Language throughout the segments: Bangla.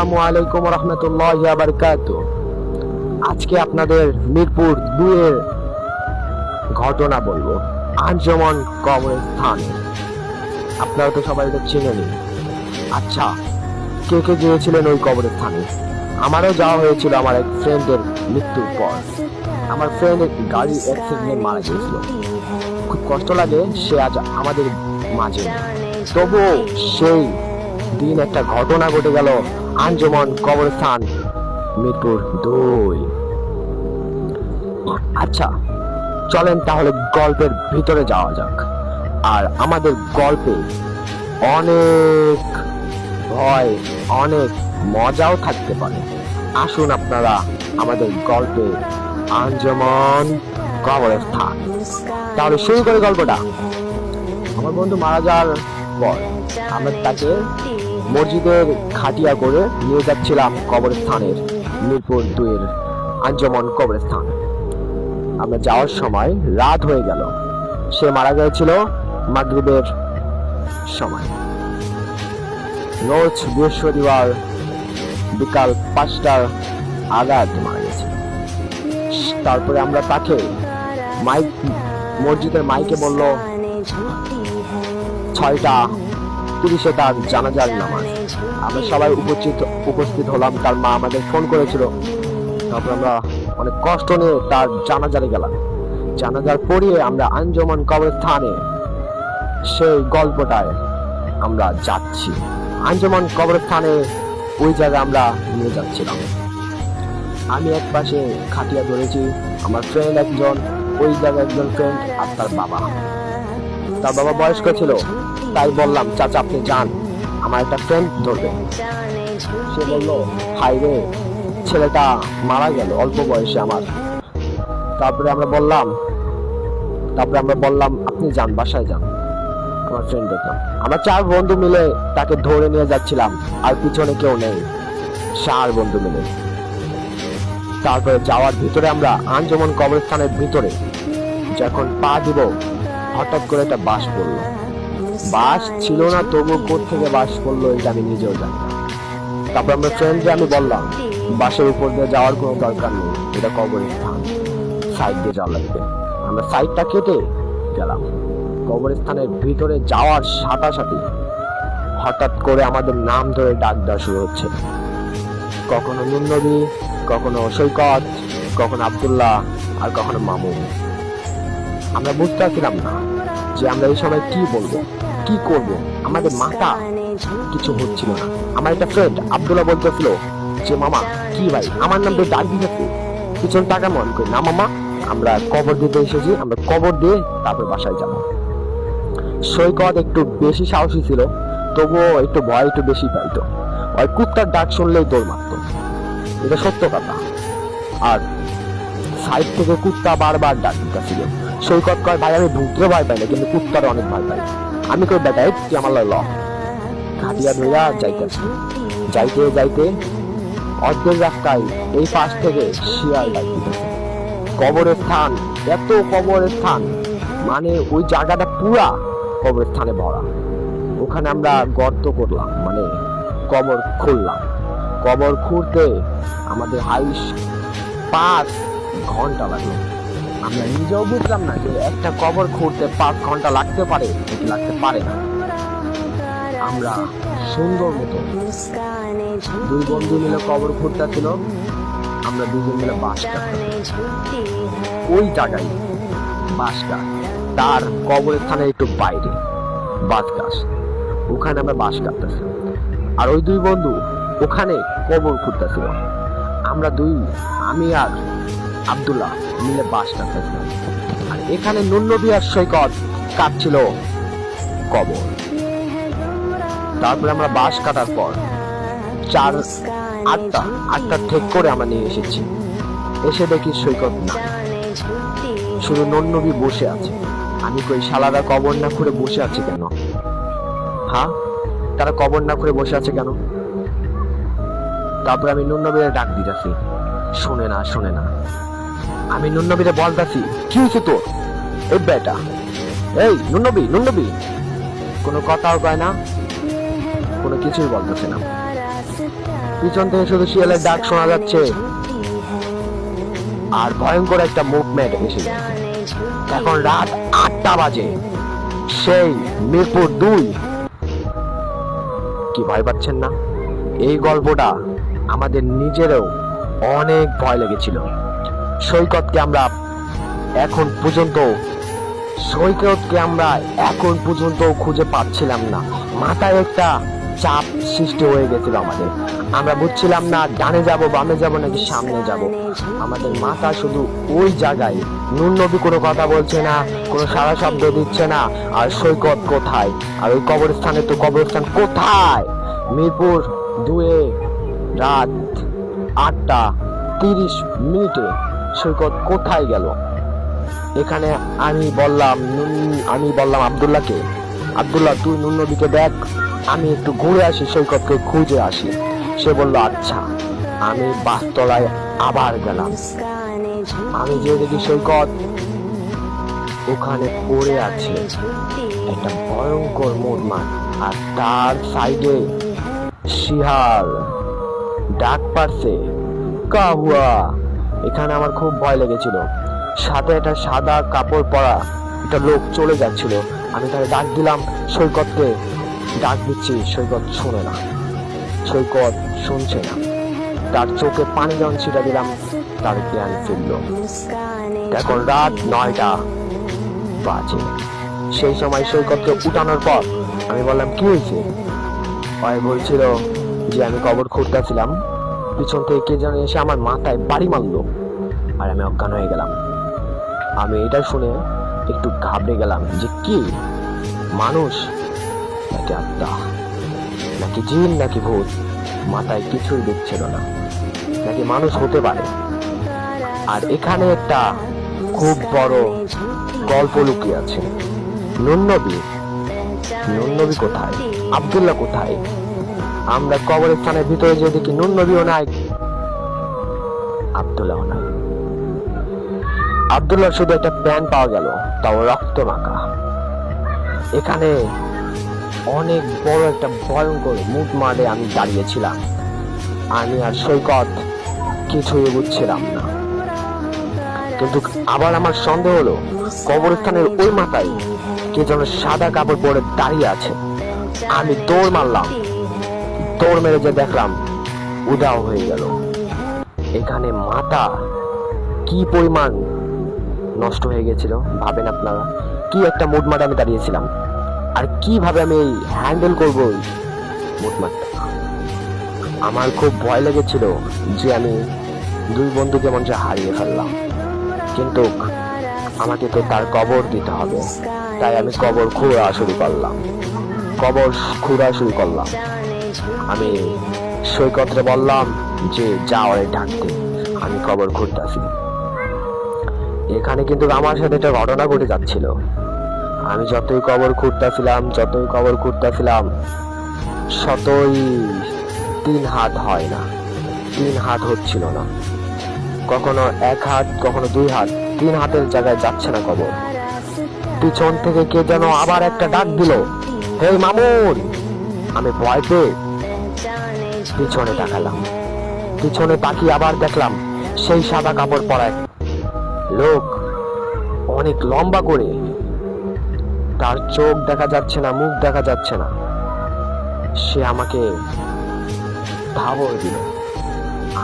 আসসালামু আলাইকুম রহমতুল্লাহি ওয়া বারাকাতুহু। আজকে আপনাদের মিরপুর 2 এর ঘটনা বলবো, আঞ্জুমান কবরস্থান। আপনারা তো সবাই এটা চেনেনই। আচ্ছা, কে কে গিয়েছিলেন ওই কবরস্থানে? আমারও যাওয়া হয়েছিল আমার এক ফ্রেন্ডের মৃত্যুর পর। আমার ফ্রেন্ড গাড়ি অ্যাক্সিডেন্টে মারা গিয়েছিল। খুব কষ্ট লাগে সে আজ আমাদের মাঝে, তবুও সেই দিন একটা ঘটনা ঘটে গেল আঞ্জুমান কবরস্থান মিরপুর 2। আচ্ছা, চলেন তাহলে গল্পের ভিতরে যাওয়া যাক। আর আমাদের গল্পে অনেক ভয়, অনেক মজাও থাকতে পারে। আসুন আপনারা আমাদের গল্পে আঞ্জুমান কবরস্থান। তাহলে শুরু করে গল্পটা। আমার বন্ধু মারা যাওয়ার পর আমরা তাকে মসজিদের খাটিয়া করে নিয়ে যাচ্ছিলাম কবরস্থানের, মিরপুর 2 এর আঞ্জুমান কবরস্থান। আমরা যাওয়ার সময় রাত হয়ে গেল। সে মারা গিয়েছিল মাগরিবের সময়, রোজ বৃহস্পতিবার বিকাল 5টার আগাদ মারা গেছে। তারপরে আমরা তাকে মসজিদের মাইকে বলল 6:30 তার জানাজার নামাজ। আমরা সবাই উপস্থিত হলাম। তার মা আমাদের ফোন করেছিল। তারপর আমরা অনেক কষ্ট নিয়ে তার জানাজারে গেলাম। জানাজার পড়িয়ে আমরা আঞ্জুমান কবরস্থানে সেই গল্পটায় আমরা যাচ্ছি। আঞ্জুমান কবরস্থানে ওই জায়গায় আমরা নিয়ে যাচ্ছিলাম। আমি এক পাশে খাটিয়া ধরেছি, আমার ফ্রেন্ড একজন, ওই জায়গায় একজন ফ্রেন্ড, আর তার বাবা বয়স্ক ছিল। তাই বললাম, চাচা আপনি যান, আমার একটা ফ্রেন্ড ধরবে। সে বলল, হাই রে, ছেলেটা মারা গেল অল্প বয়সে আমার। তারপরে আমরা বললাম আপনি যান, বাসায় যান। আমার ফ্রেন্ড দেখলাম, আমরা 4 বন্ধু মিলে তাকে ধরে নিয়ে যাচ্ছিলাম, আর পিছনে কেউ নেই, 4 বন্ধু মিলে। তারপরে যাওয়ার ভিতরে আমরা আঞ্জুমান কবরস্থানের ভিতরে যখন পা দিব, হঠাৎ করে একটা বাস পড়লো। বাস ছিল না, তবু কোত্থেকে বাস পড়লো এটা আমি নিজেও জানি না। তারপর আমরা ফ্রেন্ডকে আমি বললাম, বাসের উপর দিয়ে যাওয়ার কোনো দরকার নেই, এটা কবরস্থান, সাইড দিয়ে যাওয়া লাগবে। আমরা সাইডটা কেটে গেলাম। কবরস্থানের ভিতরে যাওয়ার সাথে সাথে হঠাৎ করে আমাদের নাম ধরে ডাক দেওয়া শুরু হচ্ছে। কখনো নুননবী, কখনো সৈকত, কখনো আব্দুল্লাহ, আর কখনো মামুন। আমরা বুঝতে পারছিলাম না যে আমরা এই সময় কি বলবো, কি করব। আমাদের মাথা কিছু হচ্ছিল না। আমার একটা ফ্রেন্ড আব্দুল্লাহ বলতেছিল যে, মামা কি ভাই, আমার নাম তো ডাক দিতেছে। পিছন টাকা মন করি না মামা, আমরা কবর দিতে এসেছি, আমরা কবর দিয়ে তারপর বাসায় যাব। সৈকত একটু বেশি সাহসী ছিল, তবুও একটু ভয় একটু বেশি পাইতো। ওই কুত্তার ডাক শুনলেই দৌড় মারতো, এটা সত্য কথা। আর সাইড থেকে কুত্তা বারবার ডাক দিতেছিল। সৈকত কয়, ভাই আমি ভূতরে ভয় পাই না, কিন্তু কুত্তার অনেক ভয় পাই। আমি কই, বেটা তুই আমার ল। খাটিয়া ধইয়া যাইতে যাইতে অর্ধেক রাস্তায় এই পাশ থেকে শিয়াল ডাক দিতেছে। কবরস্থান, এত কবরস্থান, মানে ওই জায়গাটা পুরা কবরস্থানে ভরা। ওখানে আমরা গর্ত করলাম, মানে কবর খুললাম। কবর খুঁড়তে আমাদের হাইস 5 ঘন্টা লাগলো। আমরা নিজেও বুঝলাম না যে একটা কবর খুঁড়তে 5 ঘন্টা লাগতে পারে না। আমরা সুন্দর মতো 2 বন্ধু মিলে কবর খুঁড়তেছিল। আমরা 2 জন মিলে বাঁশ কাটতাম। ওই জায়গায় বাঁশটা তার কবরস্থানের একটু বাইরে বাঁশ গাছ, ওখানে আমরা বাঁশ কাটতেছি। আর ওই 2 বন্ধু ওখানে কবর খুঁড়তেছিল। আমরা আমি আর আব্দুল্লাহ মিলে বাঁশ কাটতেছিলাম। আর এখানে নুননবী আর সৈকত কাটছিল কবর। তারপরে আমরা বাঁশ কাটার পর 8টা ঠিক করে আমরা নিয়ে এসেছি। এসে দেখি সৈকত না, শুধু নুননবী বসে আছে। আমি কই, শালারা কবর না করে বসে আছে কেন? হ্যাঁ, তারা কবর না করে বসে আছে কেন? তারপরে আমি নুননবীরে ডাক দিতেছি, শোনে না। আমি নুননবীরে বলতাছি, কি হয়েছে তোর? এই বেটা, এই নুননবী, কোনো কথাও কয় না, কোনো কিছুই বলতেছে না। পিছন থেকে শুধু শিয়ালের ডাক শোনা যাচ্ছে আর ভয়ঙ্কর একটা মুভমেন্ট এসে গেছে। এখন রাত 8টা বাজে, সেই মিরপুর 2। কি ভয় পাচ্ছেন না? এই গল্পটা আমাদের নিজেরও অনেক ভয় লেগেছিল। সৈকতকে আমরা এখন পর্যন্ত খুঁজে পাচ্ছিলাম না। মাথায় একটা চাপ সৃষ্টি হয়ে গেছিল আমাদের। আমরা বুঝছিলাম না ডানে যাব, বামে যাব নাকি সামনে যাব। আমাদের মাথা শুধু ওই জায়গায়। নুন নবী কোনো কথা বলছে না, কোনো সারা শব্দ দিচ্ছে না। আর সৈকত কোথায়? আর ওই কবরস্থান কোথায়? মিরপুর 2-এ রাত 8:30 সৈকত কোথায় গেল? এখানে আমি বললাম আব্দুল্লাহকে, আব্দুল্লাহ তুই নুন নবীকে দেখ, আমি একটু ঘুরে আসি, সৈকতকে খুঁজে আসি। সে বলল আচ্ছা। আমি বাসতলায় আবার গেলাম। আমি যে দেখি সৈকত ওখানে পড়ে আছে, একটা ভয়ঙ্কর মোড়মাট, আর তার সাইডে শিয়াল ডাক পারছে কাহুয়া। এখানে আমার খুব ভয় লেগেছিল। সাথে একটা সাদা কাপড় পরা একটা লোক চলে যাচ্ছিল। আমি তাকে ডাক দিলাম, সৈকতকে ডাক দিচ্ছি, সৈকত শোনে না, সৈকত শুনছে না। তার চোখে পানি যখন ছিটা দিলাম, তার জ্ঞান ফিরল। এখন রাত 9টা বাজে। সেই সময় সৈকতকে উঠানোর পর আমি বললাম কি হয়েছে? ওই বলছিল যে আমি কবর খুঁড়তেছিলাম, পিছন থেকে কে যেন এসে আমার মাথায় বাড়ি মারলো আর আমি অজ্ঞান হয়ে গেলাম। আমি এটা শুনে একটু ঘাবড়ে গেলাম যে কি মানুষ নাকি আত্মা নাকি জিন নাকি ভূত, মাথায় কিছুই দেখছিল না। নাকি মানুষ হতে পারে। আর এখানে একটা খুব বড় গল্প লুকিয়ে আছে। নুন নবী কোথায়? আব্দুল্লাহ কোথায়? আমরা কবরস্থানের ভিতরে যে দেখি নুন নবীও নাই, আব্দুল্লাহ নাই। আব্দুল্লাহ শুধু একটা প্যান্ট পাওয়া গেল, তাও রক্ত মাখা। এখানে অনেক বড় একটা ভয়ঙ্কর মুখ মাঠে আমি দাঁড়িয়েছিলাম। আমি আর সৈকত কিছুই বুঝছিলাম না। কিন্তু আবার আমার সন্দেহ হলো কবরস্থানের ওই মাথায় কে যেন সাদা কাপড় পরে দাঁড়িয়ে আছে। আমি দৌড় মারলাম, দৌড় মেরে যে দেখলাম উধাও হয়ে গেল। এখানে মাথা কি পরিমাণ নষ্ট হয়ে গেছিল ভাবেন আপনারা। কি একটা মুডমাটে আমি দাঁড়িয়েছিলাম, আর কিভাবে আমি এই হ্যান্ডেল করবো মুডমাটটা। আমার খুব ভয় লেগেছিল যে আমি 2 বন্ধুকে মনে হারিয়ে ফেললাম, কিন্তু আমাকে তো তার কবর দিতে হবে। তাই আমি কবর খোঁড়া শুরু করলাম। আমি সৈকতরে বললাম যে যা ওরে ডাকতে, আমি কবর খুঁড়তেছি। এখানে কিন্তু আমার সাথে একটা ঘটনা ঘটে যাচ্ছিল। আমি যতই কবর খুঁড়তেছিলাম শতই 3 হাত হয় না, 3 হাত হচ্ছিল না। কখনো 1 হাত, কখনো 2 হাত, 3 হাতের জায়গায় যাচ্ছে না কবর। পিছন থেকে কে যেন আবার একটা ডাক দিল, হে মামুন। আমি ভয় পেয়ে পিছনে তাকালাম। পিছনে তাকিয়ে আবার দেখলাম সেই সাদা কাপড় পরা এক লোক, অনেক লম্বা করে। তার চোখ দেখা যাচ্ছে না, মুখ দেখা যাচ্ছে না। সে আমাকে ধাবর দিল,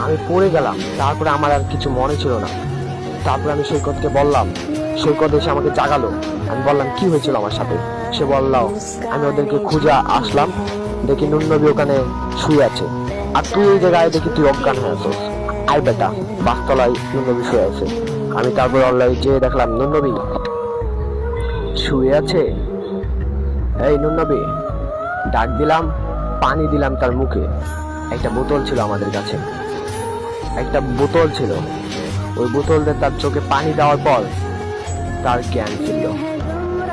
আমি পড়ে গেলাম। তারপরে আমার আর কিছু মনে ছিল না। তারপরে আমি সৈকতকে বললাম, সৈকত এসে আমাকে জাগালো। আমি বললাম কি হয়েছিল আমার সাথে। সে বলল আমি ওদেরকে খুঁজে আসলাম, দেখি নুন নবী ওখানে শুয়ে আছে, আর তুই এই জায়গায় দেখি তুই অজ্ঞান হয়ে আছিস। আই বেটা, বাসতলায় নুন নবী শুয়ে আছে। আমি তারপর অনলাইন যেয়ে দেখলাম নুন নবী শুয়ে আছে। এই নুন নবী, ডাক দিলাম, পানি দিলাম তার মুখে। একটা বোতল ছিল আমাদের কাছে, একটা বোতল ছিল। ওই বোতল দিয়ে তার চোখে পানি দেওয়ার পর তার জ্ঞান ফিরল।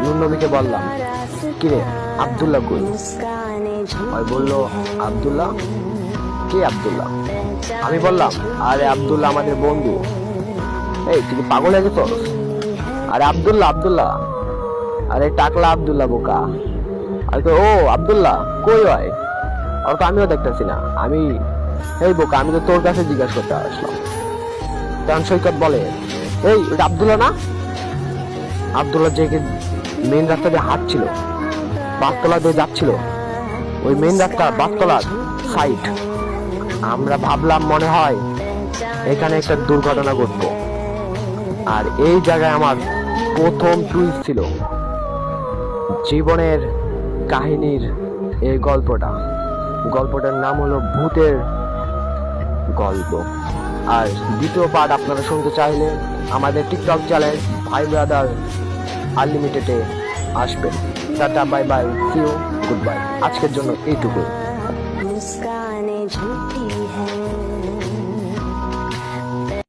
নুন নবীকে বললাম কিরে আব্দুল্লাহ কই? ওই বললো আব্দুল্লাহ? কে আব্দুল্লাহ? আমি বললাম আরে আব্দুল্লাহ আমাদের বন্ধু। এই তুই কি পাগল হয়ে গেছ? আরে আব্দুল্লাহ, আরে টাকলা আব্দুল্লাহ বোকা। আর ও আব্দুল্লাহ কই হয়? আর তো আমিও দেখতেছি না। আমি এই বোকা, আমি তো তোর কাছে জিজ্ঞাসা করতে আসলাম। তখন সৈকত বলে, এই ওটা আব্দুল্লাহ না? আব্দুল্লাহ যে মেন রাস্তা দিয়ে হাঁটছিল, বাসতলা দিয়ে যাচ্ছিল, ওই মেন রাস্তা বাসতলার সাইড। আমরা ভাবলাম মনে হয় এখানে একটা দুর্ঘটনা ঘটবে। আর এই জায়গায় আমার প্রথম টুইস্ট ছিল জীবনের কাহিনীর। এই গল্পটার নাম হলো ভূতের গল্প। আর দ্বিতীয় পার্ট আপনারা শুনতে চাইলে আমাদের টিকটক চ্যানেল ভাই ব্রাদার আনলিমিটেডে আসবেন। Tata, bye bye, see you, good bye. আজকের জন্য এইটুকুই।